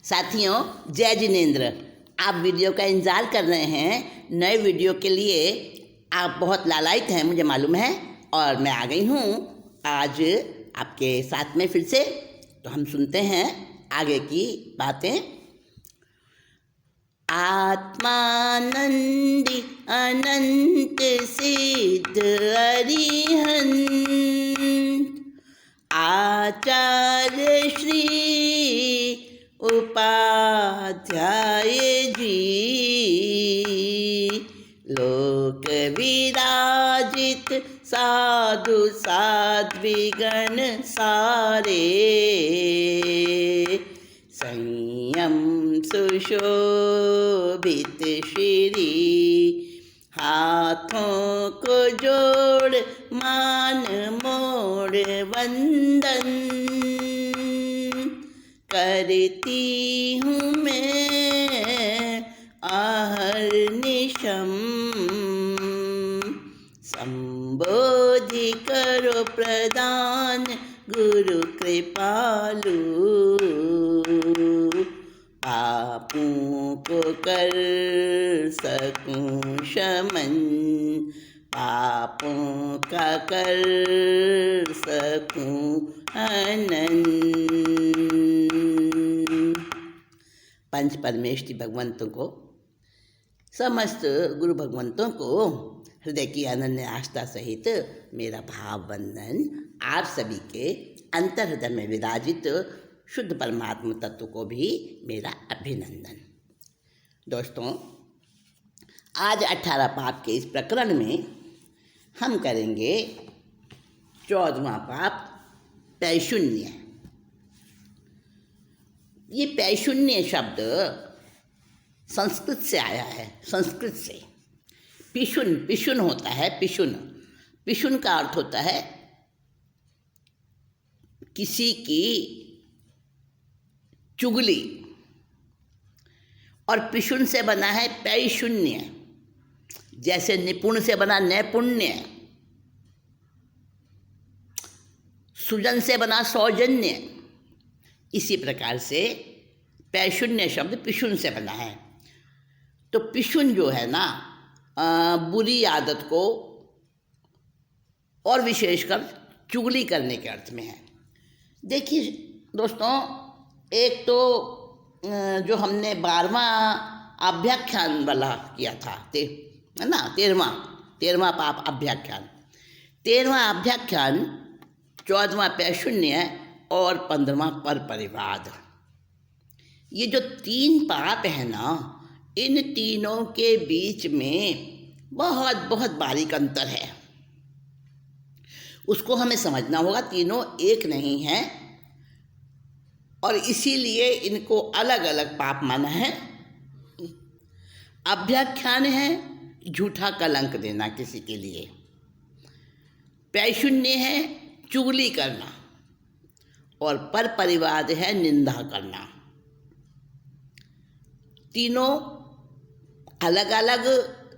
साथियों, जय जिनेंद्र। आप वीडियो का इंतज़ार कर रहे हैं। नए वीडियो के लिए आप बहुत लालायित हैं, मुझे मालूम है, और मैं आ गई हूँ आज आपके साथ में फिर से। तो हम सुनते हैं आगे की बातें। आत्मानंदी अनंत सिद्ध अरिहंत आचार्य श्री उपाध्याय जी, लोक विराजित साधु साध्विगण सारे, संयम सुशोभित श्री, हाथों को जोड़ मान मोड़ वंदन करती हूँ मैं अहर्निशम। संबोधि करो प्रदान गुरु कृपालु, पापों को कर सकूं शमन, पापों का कर सकूं हनन। पंच परमेष्टि भगवंतों को, समस्त गुरु भगवंतों को हृदय की अनन्य आस्था सहित मेरा भाव वंदन। आप सभी के अंतर हृदय में विराजित शुद्ध परमात्मा तत्व को भी मेरा अभिनंदन। दोस्तों, आज 18 पाप के इस प्रकरण में हम करेंगे 14वां पाप, पैशून्य। ये पैशून्य शब्द संस्कृत से आया है। संस्कृत से पिशुन, पिशुन होता है, पिशुन। पिशुन का अर्थ होता है किसी की चुगली, और पिशुन से बना है पैशून्य। जैसे निपुण से बना नैपुण्य, सुजन से बना सौजन्य, इसी प्रकार से पैशून्य शब्द पिशुन से बना है। तो पिशुन जो है ना, बुरी आदत को और विशेषकर चुगली करने के अर्थ में है। देखिए दोस्तों, एक तो जो हमने 12वां अभ्याख्यान वाला किया था, है ना, 13वां पाप अभ्याख्यान। 13वां अभ्याख्यान, 14वां पैशून्य और 15वां पर परिवाद। ये जो 3 पाप है ना, इन तीनों के बीच में बहुत बहुत बारीक अंतर है। उसको हमें समझना होगा। तीनों एक नहीं हैं और इसीलिए इनको अलग अलग पाप माना है। अभ्याख्यान है झूठा कलंक देना किसी के लिए, पैशून्य है चुगली करना, और पर परिवाद है निंदा करना। तीनों अलग अलग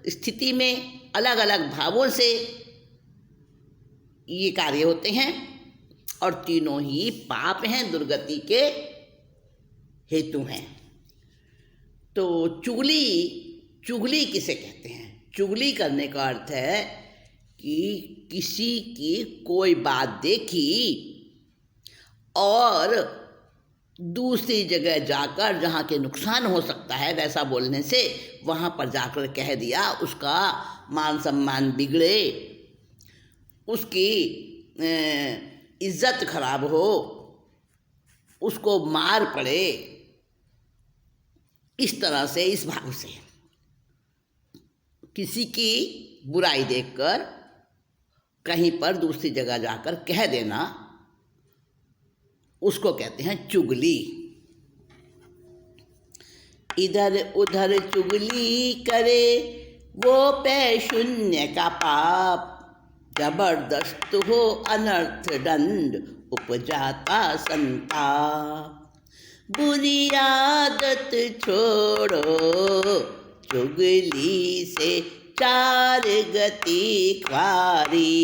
स्थिति में, अलग अलग भावों से ये कार्य होते हैं, और तीनों ही पाप हैं, दुर्गति के हेतु हैं। तो चुगली किसे कहते हैं? चुगली करने का अर्थ है कि किसी की कोई बात देखी और दूसरी जगह जाकर, जहाँ के नुकसान हो सकता है वैसा बोलने से, वहाँ पर जाकर कह दिया, उसका मान सम्मान बिगड़े, उसकी इज्जत खराब हो, उसको मार पड़े, इस तरह से, इस भाव से किसी की बुराई देखकर कहीं पर दूसरी जगह जाकर कह देना, उसको कहते हैं चुगली। इधर उधर चुगली करे वो पैशून्य का पाप, जबरदस्त हो अनर्थ दंड उपजाता संताप। बुरी आदत छोड़ो चुगली से चार गति ख्वारी,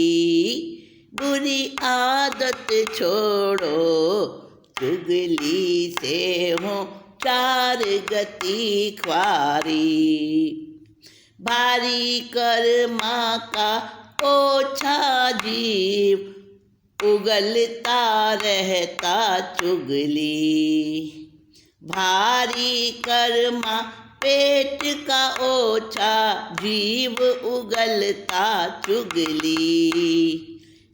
बुरी आदत छोड़ो चुगली से हो चार गति ख्वारी। भारी कर्मा का ओछा जीव, उगलता रहता चुगली। भारी कर्मा पेट का ओछा जीव, उगलता चुगली।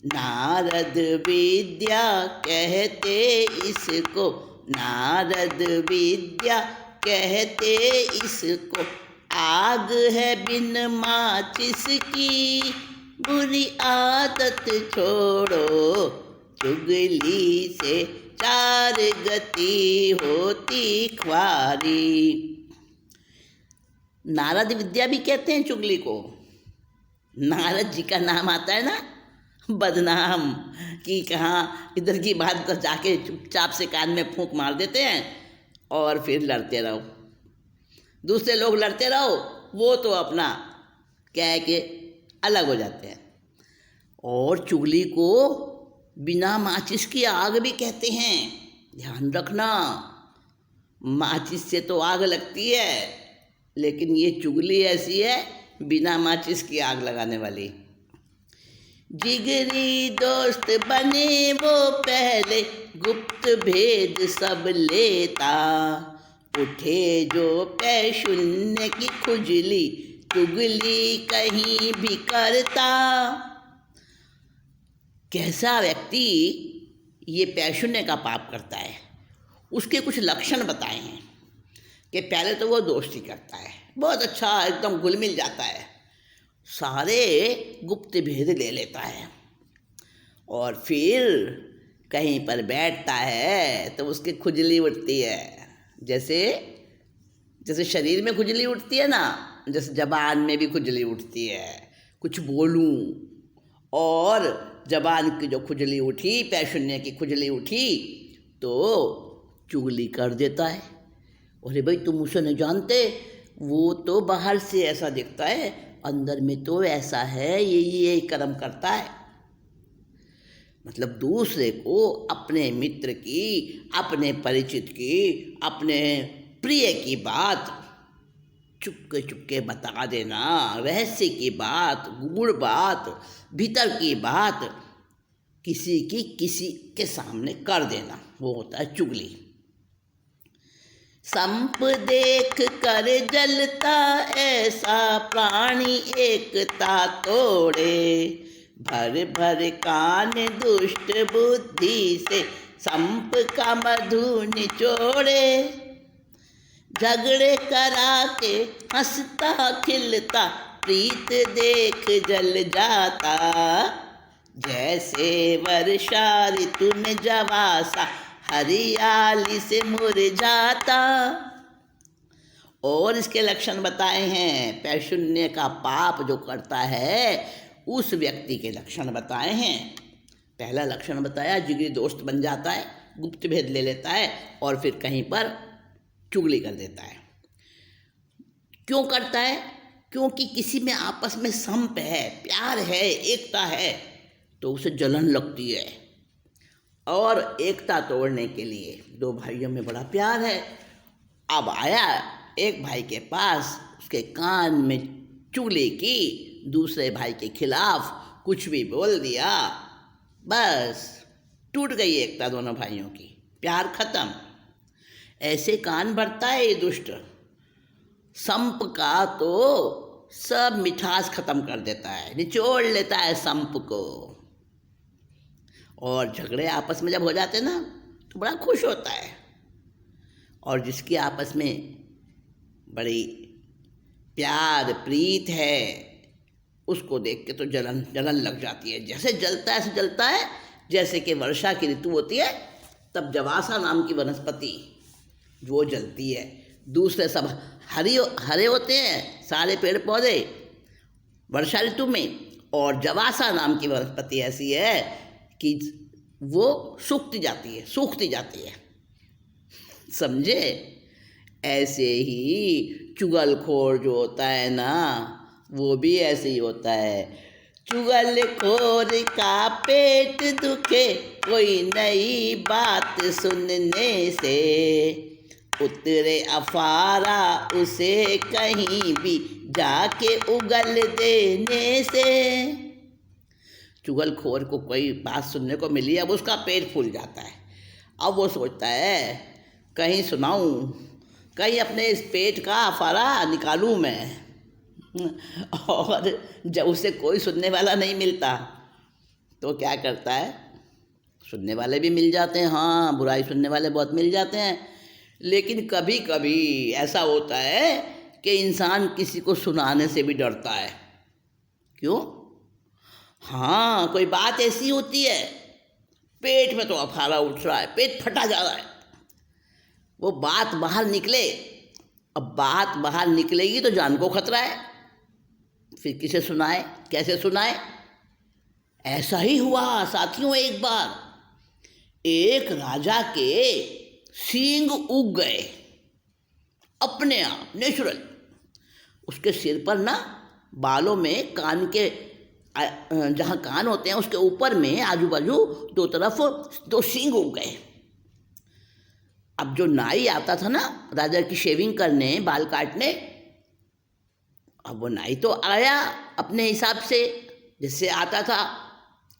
नारद विद्या कहते इसको, नारद विद्या कहते इसको। आग है बिन माचिस की, बुरी आदत छोड़ो। चुगली से चार गति होती ख्वारी। नारद विद्या भी कहते हैं चुगली को। नारद जी का नाम आता है ना, बदनाम कि कहाँ इधर की बात तो जाके चुपचाप से कान में फूंक मार देते हैं और फिर लड़ते रहो। दूसरे लोग लड़ते रहो, वो तो अपना कह के अलग हो जाते हैं। और चुगली को बिना माचिस की आग भी कहते हैं। ध्यान रखना, माचिस से तो आग लगती है, लेकिन ये चुगली ऐसी है बिना माचिस की आग लगाने वाली। जिगरी दोस्त बने वो पहले, गुप्त भेद सब लेता। उठे जो पै शून्य की खुजली, चुगली कहीं भी करता। कैसा व्यक्ति ये पैशून्य का पाप करता है, उसके कुछ लक्षण बताए हैं। कि पहले तो वो दोस्ती करता है, बहुत अच्छा एकदम घुल मिल जाता है, सारे गुप्त भेद ले लेता है। और फिर कहीं पर बैठता है तो उसकी खुजली उठती है। जैसे शरीर में खुजली उठती है ना, जैसे ज़बान में भी खुजली उठती है। कुछ बोलूं और ज़बान की जो खुजली उठी, पैशून्य की खुजली उठी, तो चुगली कर देता है। अरे भाई, तुम उसे नहीं जानते, वो तो बाहर से ऐसा दिखता है, अंदर में तो ऐसा है, ये कर्म करता है। मतलब दूसरे को अपने मित्र की, अपने परिचित की, अपने प्रिय की बात चुपके चुपके बता देना, रहस्य की बात, गूढ़ बात, भीतर की बात किसी के सामने कर देना, वो होता है चुगली। संप देख कर जलता ऐसा प्राणी एकता तोड़े। भर भर कान दुष्ट बुद्धि से संप का मधु निचोड़े। झगड़े करा के हंसता खिलता, प्रीत देख जल जाता। जैसे वर्षा ऋतु में जवासा, हरियाली से मुरझाता। और इसके लक्षण बताए हैं। पैशून्य का पाप जो करता है उस व्यक्ति के लक्षण बताए हैं। पहला लक्षण बताया, जिगरी दोस्त बन जाता है, गुप्त भेद ले लेता है और फिर कहीं पर चुगली कर देता है। क्यों करता है? क्योंकि किसी में आपस में संप है, प्यार है, एकता है, तो उसे जलन लगती है। और एकता तोड़ने के लिए, दो भाइयों में बड़ा प्यार है, अब आया एक भाई के पास, उसके कान में चुगली की, दूसरे भाई के खिलाफ कुछ भी बोल दिया, बस टूट गई एकता दोनों भाइयों की, प्यार खत्म। ऐसे कान भरता है ये दुष्ट। संप का तो सब मिठास खत्म कर देता है, निचोड़ लेता है संप को। और झगड़े आपस में जब हो जाते ना तो बड़ा खुश होता है। और जिसकी आपस में बड़ी प्यार प्रीत है, उसको देख के तो जलन लग जाती है। जैसे जलता है, ऐसे जलता है जैसे कि वर्षा की ऋतु होती है, तब जवासा नाम की वनस्पति वो जलती है। दूसरे सब हरे होते हैं, सारे पेड़ पौधे वर्षा ऋतु में, और जवासा नाम की वनस्पति ऐसी है कि वो सूखती जाती है। समझे? ऐसे ही चुगलखोर जो होता है ना, वो भी ऐसे ही होता है। चुगलखोर का पेट दुखे, कोई नई बात सुनने से। उतरे अफारा उसे कहीं भी जाके उगल देने से। चुगलखोर को कोई बात सुनने को मिली, अब उसका पेट फूल जाता है। अब वो सोचता है कहीं सुनाऊं, कहीं अपने इस पेट का अफारा निकालूं मैं। और जब उसे कोई सुनने वाला नहीं मिलता तो क्या करता है, सुनने वाले भी मिल जाते हैं, हाँ बुराई सुनने वाले बहुत मिल जाते हैं, लेकिन कभी कभी ऐसा होता है कि इंसान किसी को सुनाने से भी डरता है। क्यों? हाँ, कोई बात ऐसी होती है, पेट में तो अफारा उठ रहा है, पेट फटा जा रहा है, वो बात बाहर निकले। अब बात बाहर निकलेगी तो जान को खतरा है, फिर किसे सुनाए, कैसे सुनाए। ऐसा ही हुआ साथियों, एक बार एक राजा के सींग उग गए अपने आप, नेचुरल। उसके सिर पर ना बालों में कान के जहाँ कान होते हैं उसके ऊपर में आजू बाजू दो तरफ दो सींग उग गए। अब जो नाई आता था ना राजा की शेविंग करने, बाल काटने, अब वो नाई तो आया अपने हिसाब से जिससे आता था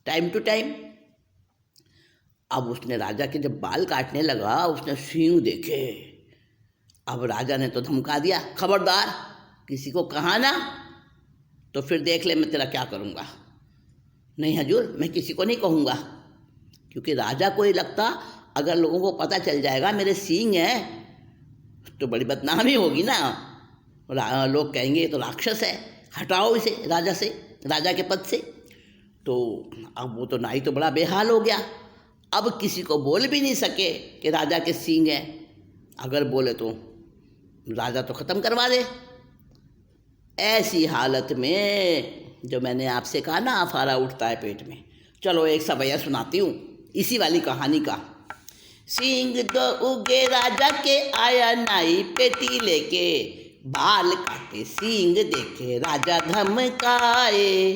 टाइम टू टाइम। अब उसने राजा के जब बाल काटने लगा, उसने सींग देखे। अब राजा ने तो धमका दिया, खबरदार किसी को कहा ना तो फिर देख ले मैं तेरा क्या करूँगा। नहीं हजूर, मैं किसी को नहीं कहूँगा, क्योंकि राजा को ही लगता अगर लोगों को पता चल जाएगा मेरे सींग हैं तो बड़ी बदनामी होगी ना, लोग कहेंगे ये तो राक्षस है, हटाओ इसे राजा से, राजा के पद से। तो अब वो तो नाई तो बड़ा बेहाल हो गया, अब किसी को बोल भी नहीं सके कि राजा के सींग हैं, अगर बोले तो राजा तो ख़त्म करवा दे। ऐसी हालत में जो मैंने आपसे कहा ना अफारा उठता है पेट में, चलो एक सवैया सुनाती हूँ इसी वाली कहानी का। सींग तो उगे राजा के, आया नाई पेटी लेके, बाल काटे सींग देखे राजा धमकाए।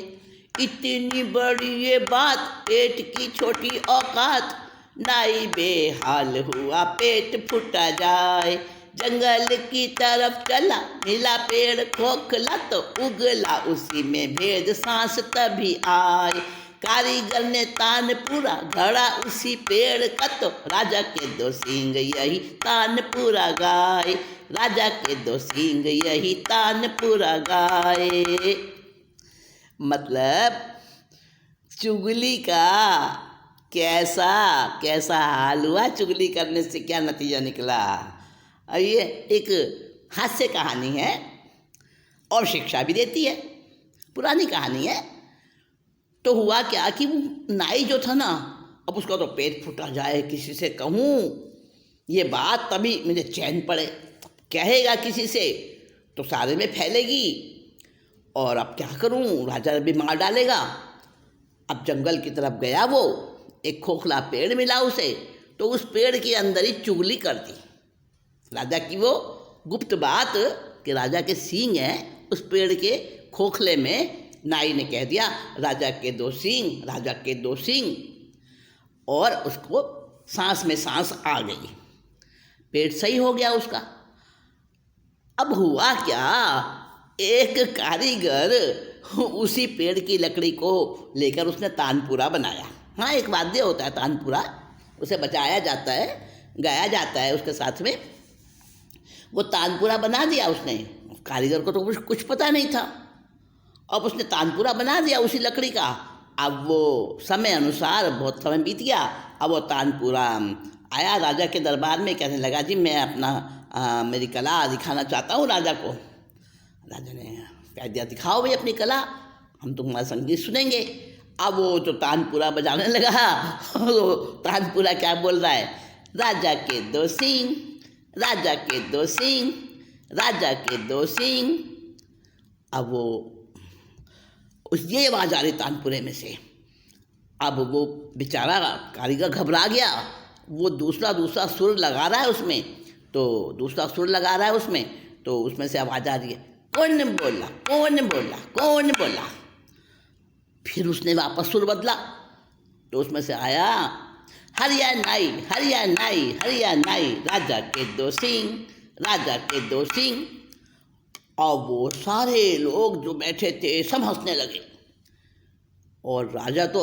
इतनी बड़ी ये बात, पेट की छोटी औकात, नाई बेहाल हुआ पेट फूटा जाए। जंगल की तरफ चला, मिला पेड़ खोखला तो उगला उसी में भेद, सांस तभी आए। कारीगर ने तान पूरा गढ़ा उसी पेड़ का तो राजा के दो सींग यही तान पूरा गाए। राजा के दो सींग यही तान पूरा गाए। मतलब चुगली का कैसा कैसा हाल हुआ, चुगली करने से क्या नतीजा निकला। ये एक हास्य कहानी है और शिक्षा भी देती है, पुरानी कहानी है। तो हुआ क्या कि वो नाई जो था ना, अब उसका तो पेट फूटा जाए, किसी से कहूँ ये बात तभी मुझे चैन पड़े, कहेगा किसी से तो सारे में फैलेगी, और अब क्या करूँ, राजा भी मार डालेगा। अब जंगल की तरफ गया वो, एक खोखला पेड़ मिला उसे, तो उस पेड़ के अंदर ही चुगली कर दी राजा की, वो गुप्त बात कि राजा के सींग हैं उस पेड़ के खोखले में। नाई ने कह दिया राजा के दो सींग, राजा के दो सींग, और उसको सांस में सांस आ गई, पेट सही हो गया उसका। अब हुआ क्या, एक कारीगर उसी पेड़ की लकड़ी को लेकर उसने तानपुरा बनाया। हाँ, एक वाद्य होता है तानपुरा, उसे बजाया जाता है, गाया जाता है उसके साथ में। वो तानपुरा बना दिया उसने, कारीगर को तो कुछ पता नहीं था। अब उसने तानपुरा बना दिया उसी लकड़ी का। अब वो समय अनुसार बहुत समय बीत गया, अब वो तानपुरा आया राजा के दरबार में, कहने लगा जी मैं अपना मेरी कला दिखाना चाहता हूँ राजा को। राजा ने कह दिया दिखाओ भाई अपनी कला, हम तुम्हारा संगीत सुनेंगे। अब वो जो तानपुरा बजाने लगा, वो तानपुरा क्या बोल रहा है, राजा के दो सींग, राजा के दो सींग, राजा के दो सींग। अब वो ये आवाज़ आ रही तानपुरे में से। अब वो बेचारा कारीगर घबरा गया, वो दूसरा सुर लगा रहा है उसमें, तो दूसरा सुर लगा रहा है उसमें, तो उसमें से आवाज़ आ रही है, कौन बोला कौन बोला कौन बोला। फिर उसने वापस सुर बदला, तो उसमें से आया हरियाणाई हरियाणाई हरियाणाई, राजा के दो सिंह, राजा के दो सिंह। और वो सारे लोग जो बैठे थे सब हंसने लगे। और राजा तो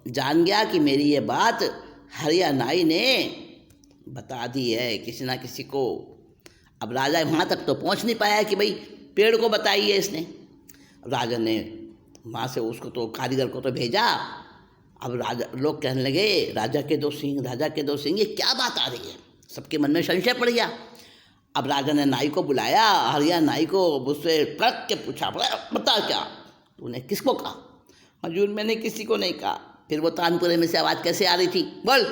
जान गया कि मेरी ये बात हरियाणाई ने बता दी है किसी ना किसी को। अब राजा वहाँ तक तो पहुँच नहीं पाया कि भाई पेड़ को बताई है इसने। राजा ने वहाँ से उसको तो कारीगर को तो भेजा। अब राजा लोग कहने लगे राजा के दो सिंह, राजा के दो सिंह, ये क्या बात आ रही है। सबके मन में संशय पड़ गया। अब राजा ने नाई को बुलाया, हरियाणा नाई को, उससे कड़क के पूछा, बता क्या तूने किसको कहा। हजूर मैंने किसी को नहीं कहा। फिर वो तानपुरे में से आवाज़ कैसे आ रही थी, बोल।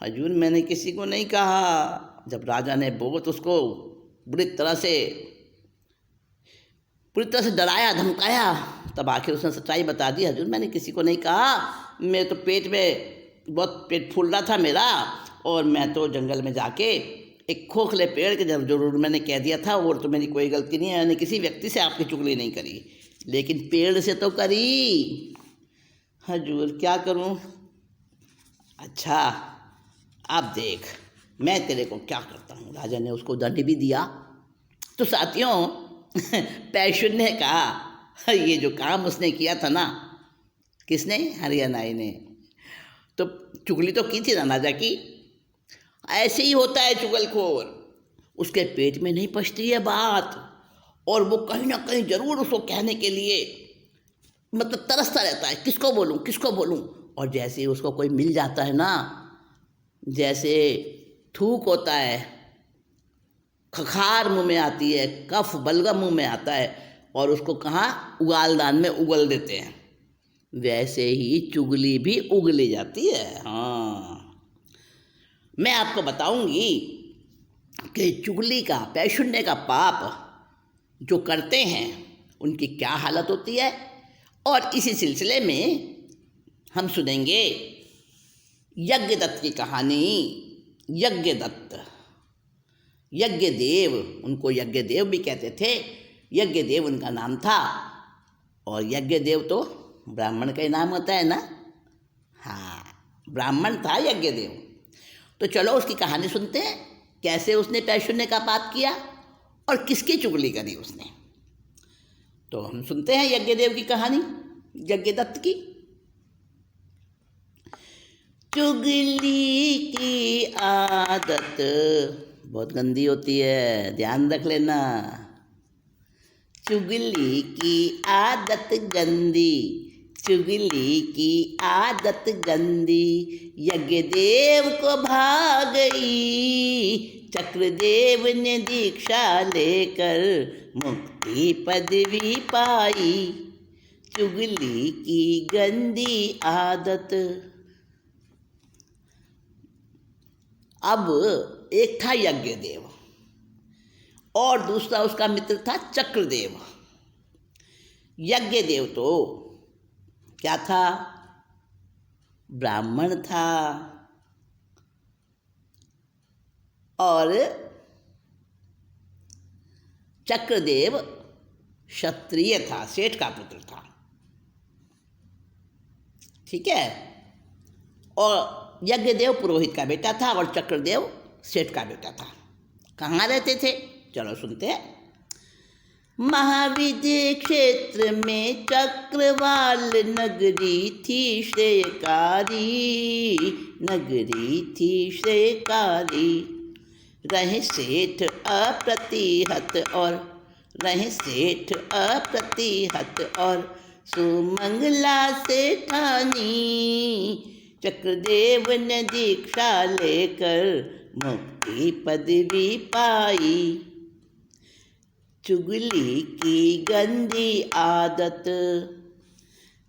हजूर मैंने किसी को नहीं कहा। जब राजा ने बहुत उसको बुरी तरह से डराया धमकाया, तब आखिर उसने सच्चाई बता दी। हजूर मैंने किसी को नहीं कहा, मेरे तो पेट में बहुत पेट फूल रहा था मेरा, और मैं तो जंगल में जाके एक खोखले पेड़ के जरूर मैंने कह दिया था, और तो मेरी कोई गलती नहीं है। मैंने किसी व्यक्ति से आपकी चुगली नहीं करी, लेकिन पेड़ से तो करी। हजूर क्या करूं। अच्छा अब देख मैं तेरे को क्या करता हूँ। राजा ने उसको दंड भी दिया। तो साथियों पैशुन ने कहा ये जो काम उसने किया था ना, किसने, हरियाणाई ने, तो चुगली तो की थी ना राजा की। ऐसे ही होता है चुगलखोर, उसके पेट में नहीं पचती है बात, और वो कहीं ना कहीं जरूर उसको कहने के लिए मतलब तरसता रहता है, किसको बोलूं किसको बोलूं। और जैसे ही उसको कोई मिल जाता है ना, जैसे थूक होता है, खखार मुंह में आती है, कफ बलगम मुंह में आता है, और उसको कहाँ उगालदान में उगल देते हैं, वैसे ही चुगली भी उगली जाती है। हाँ मैं आपको बताऊंगी कि चुगली का, पैशुन्य का पाप जो करते हैं उनकी क्या हालत होती है। और इसी सिलसिले में हम सुनेंगे यज्ञदत्त की कहानी। यज्ञदत्त, यज्ञदेव, उनको यज्ञदेव भी कहते थे, यज्ञदेव उनका नाम था। और यज्ञदेव तो ब्राह्मण का ही नाम होता है ना। हाँ ब्राह्मण था यज्ञदेव। तो चलो उसकी कहानी सुनते हैं, कैसे उसने पैशुन्य का पाप किया और किसकी चुगली करी उसने। तो हम सुनते हैं यज्ञदेव की कहानी, यज्ञदत्त की। चुगली की आदत बहुत गंदी होती है, ध्यान रख लेना। चुगली की आदत गंदी, चुगली की आदत गंदी, यज्ञदेव को भाग गई। चक्रदेव ने दीक्षा लेकर मुक्ति पदवी पाई। चुगली की गंदी आदत। अब एक था यज्ञदेव और दूसरा उसका मित्र था चक्रदेव। यज्ञदेव तो क्या था, ब्राह्मण था, और चक्रदेव क्षत्रिय था, सेठ का पुत्र था। ठीक है। और यज्ञदेव पुरोहित का बेटा था और चक्रदेव सेठ का बेटा था। कहाँ रहते थे, चलो सुनते हैं। महाविद्य क्षेत्र में चक्रवाल नगरी थी श्रेयकारी, नगरी थी श्रेयकारी। रहे सेठ अप्रतिहत और रहे सेठ अप्रतिहत और सुमंगला सेठानी। चक्रदेव ने दीक्षा लेकर मुक्ति पदवी पाई। चुगली की गंदी आदत।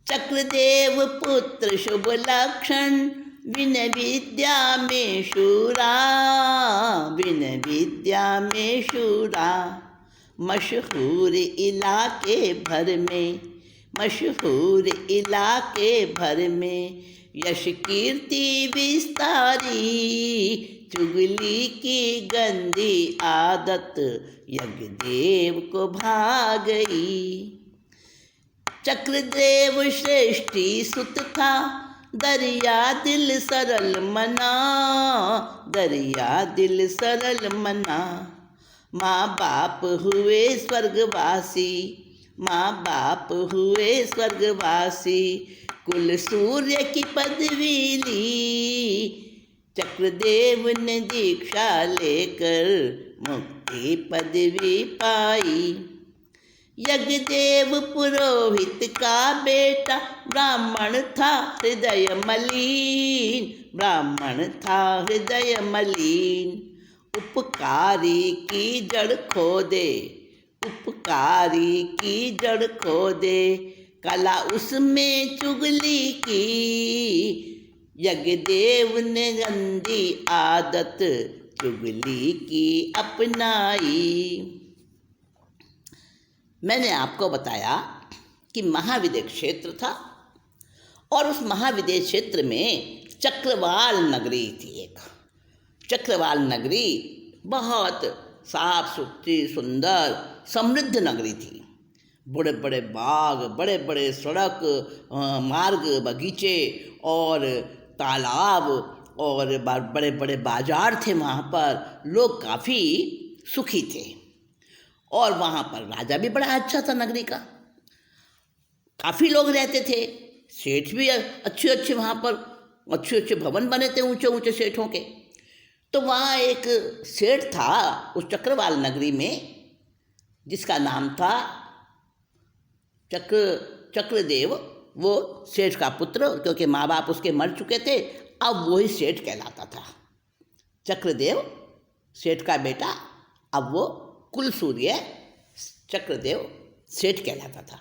चक्रदेव पुत्र शुभ लक्षण, विनय विद्या में शूरा, विनय विद्या में शूरा। मशहूर इलाके भर में, मशहूर इलाके भर में, यश कीर्ति विस्तारी। चुगली की गंदी आदत यज्ञदेव को भाग गई। चक्रदेव श्रेष्ठी सुत था, दरिया दिल सरल मना, दरिया दिल सरल मना। माँ बाप हुए स्वर्गवासी, माँ बाप हुए स्वर्गवासी, कुल सूर्य की पदवी ली, चक्रदेव ने दीक्षा लेकर मुक्ति पदवी पाई। यज्ञदेव पुरोहित का बेटा, ब्राह्मण था हृदय मलिन, ब्राह्मण था हृदय मलिन। उपकारी की जड़ खोदे, उपकारी की जड़ खोदे, कला उसमें चुगली की, यज्ञदेव ने गंदी आदत चुगली की अपनाई। मैंने आपको बताया कि महाविद्य क्षेत्र था और उस महाविद्य क्षेत्र में चक्रवाल नगरी थी। एक चक्रवाल नगरी बहुत साफ सुथरी, सुंदर, समृद्ध नगरी थी। बड़े बड़े बाग, बड़े बड़े सड़क, मार्ग, बगीचे और तालाब और बड़े बड़े बाजार थे। वहाँ पर लोग काफ़ी सुखी थे और वहाँ पर राजा भी बड़ा अच्छा था नगरी का। काफ़ी लोग रहते थे, सेठ भी अच्छे अच्छे, वहाँ पर अच्छे अच्छे भवन बने थे ऊंचे ऊंचे सेठों के। तो वहाँ एक सेठ था उस चक्रवाल नगरी में, जिसका नाम था चक्रदेव। वो सेठ का पुत्र, क्योंकि माँ बाप उसके मर चुके थे, अब वही सेठ कहलाता था। चक्रदेव सेठ का बेटा, अब वो कुलसूर्य चक्रदेव सेठ कहलाता था।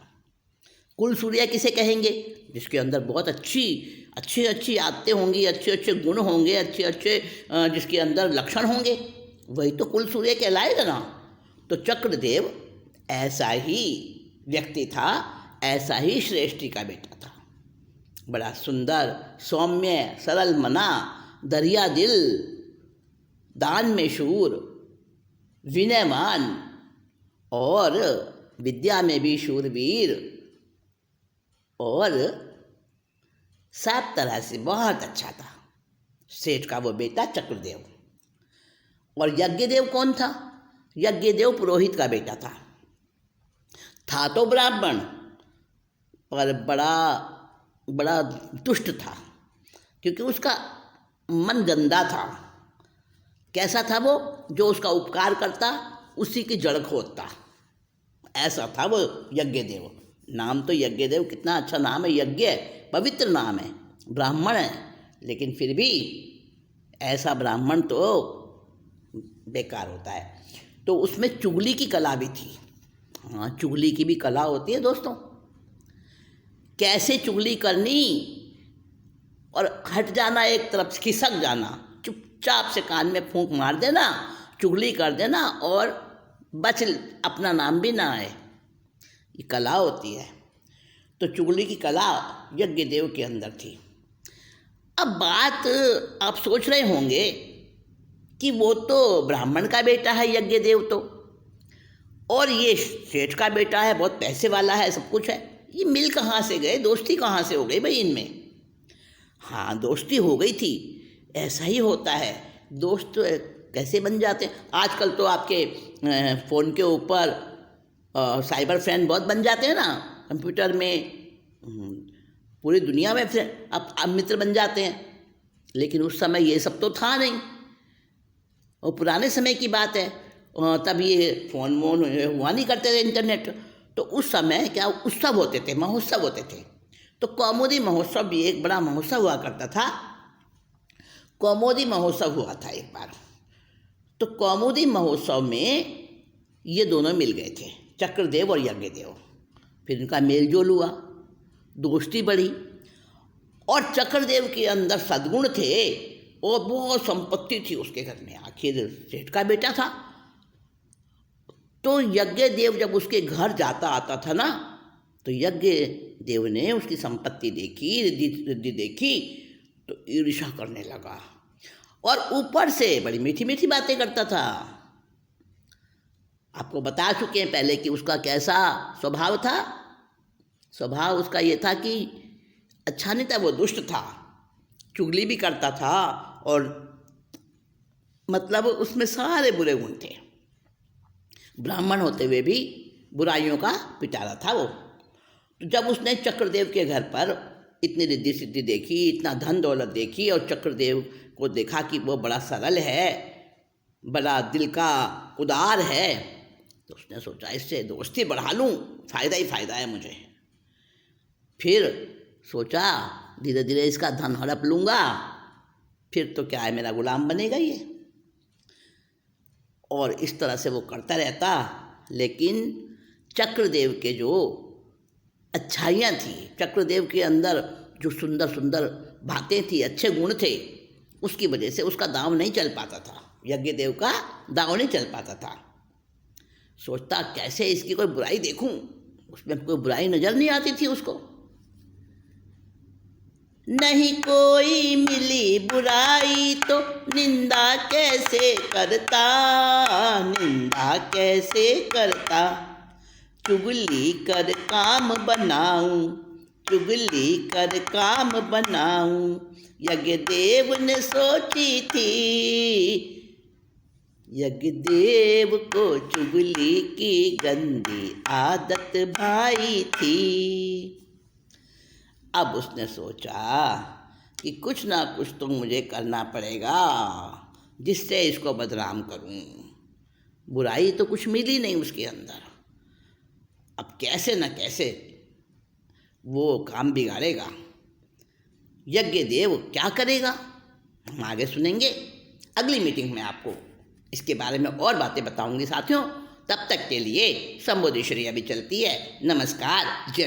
कुलसूर्य किसे कहेंगे? जिसके अंदर बहुत अच्छी आदतें होंगी, अच्छे अच्छे गुण होंगे, अच्छे अच्छे जिसके अंदर लक्षण होंगे, वही तो कुलसूर्य कहलाएगा ना। तो चक्रदेव ऐसा ही व्यक्ति था, ऐसा ही श्रेष्ठी का बेटा था। बड़ा सुंदर, सौम्य, सरल मना, दरिया दिल, दान में शूर, विनयवान और विद्या में भी शूरवीर और सब तरह से बहुत अच्छा था सेठ का वो बेटा चक्रदेव। और यज्ञदेव कौन था? यज्ञदेव पुरोहित का बेटा था तो ब्राह्मण, पर बड़ा दुष्ट था, क्योंकि उसका मन गंदा था। कैसा था वो? जो उसका उपकार करता उसी की जड़ खोदता, ऐसा था वो यज्ञदेव। नाम तो यज्ञदेव, कितना अच्छा नाम है, यज्ञ पवित्र नाम है, ब्राह्मण है, लेकिन फिर भी ऐसा ब्राह्मण तो बेकार होता है। तो उसमें चुगली की कला भी थी। हाँ, चुगली की भी कला होती है दोस्तों। कैसे चुगली करनी और हट जाना, एक तरफ से खिसक जाना, चुपचाप से कान में फूंक मार देना, चुगली कर देना और बच, अपना नाम भी ना आए, ये कला होती है। तो चुगली की कला यज्ञदेव के अंदर थी। अब बात आप सोच रहे होंगे कि वो तो ब्राह्मण का बेटा है यज्ञदेव तो, और ये सेठ का बेटा है, बहुत पैसे वाला है, सब कुछ है, ये मिल कहाँ से गए, दोस्ती कहाँ से हो गई भाई इनमें? हाँ, दोस्ती हो गई थी। ऐसा ही होता है, दोस्त कैसे बन जाते हैं। आजकल तो आपके फ़ोन के ऊपर साइबर फ्रेंड बहुत बन जाते हैं ना, कंप्यूटर में पूरी दुनिया में अब मित्र बन जाते हैं। लेकिन उस समय ये सब तो था नहीं, और पुराने समय की बात है, तब ये फ़ोन वोन हुआ नहीं करते थे, इंटरनेट। तो उस समय क्या उत्सव होते थे, महोत्सव होते थे। तो कौमुदी महोत्सव भी एक बड़ा महोत्सव हुआ करता था। कौमुदी महोत्सव हुआ था एक बार। तो कौमुदी महोत्सव में ये दोनों मिल गए थे, चक्रदेव और यज्ञदेव। फिर इनका मेलजोल हुआ, दोस्ती बढ़ी, और चक्रदेव के अंदर सद्गुण थे और बहुत संपत्ति थी उसके घर में, आखिर सेठ का बेटा था। तो यज्ञदेव जब उसके घर जाता आता था ना, तो यज्ञदेव ने उसकी संपत्ति देखी, रिद्धि देखी, तो ईर्ष्या करने लगा और ऊपर से बड़ी मीठी मीठी बातें करता था। आपको बता चुके हैं पहले कि उसका कैसा स्वभाव था। स्वभाव उसका ये था कि अच्छा नहीं था, वो दुष्ट था। चुगली भी करता था और मतलब उसमें सारे बुरे गुण थे। ब्राह्मण होते हुए भी बुराइयों का पिटारा था वो। तो जब उसने चक्रदेव के घर पर इतनी रिद्धि सिद्धि देखी, इतना धन दौलत देखी और चक्रदेव को देखा कि वो बड़ा सरल है, बड़ा दिल का उदार है, तो उसने सोचा इससे दोस्ती बढ़ा लूँ, फ़ायदा ही फ़ायदा है मुझे। फिर सोचा धीरे धीरे इसका धन हड़प लूँगा, फिर तो क्या है मेरा गुलाम बनेगा ये। और इस तरह से वो करता रहता। लेकिन चक्रदेव के जो अच्छाइयाँ थी, चक्रदेव के अंदर जो सुंदर सुंदर बातें थी, अच्छे गुण थे, उसकी वजह से उसका दांव नहीं चल पाता था, यज्ञदेव का दांव नहीं चल पाता था। सोचता कैसे इसकी कोई बुराई देखूं, उसमें कोई बुराई नजर नहीं आती थी उसको। नहीं कोई मिली बुराई तो निंदा कैसे करता, निंदा कैसे करता, चुगली कर काम बनाऊं, चुगली कर काम बनाऊं, यज्ञदेव ने सोची थी, यज्ञदेव को चुगली की गंदी आदत भाई थी। अब उसने सोचा कि कुछ ना कुछ तो मुझे करना पड़ेगा जिससे इसको बदनाम करूं। बुराई तो कुछ मिली नहीं उसके अंदर, अब कैसे न कैसे वो काम बिगाड़ेगा। यज्ञदेव क्या करेगा हम आगे सुनेंगे। अगली मीटिंग में आपको इसके बारे में और बातें बताऊंगी साथियों। तब तक के लिए संबोधिश्वरी अभी चलती है। नमस्कार, जय।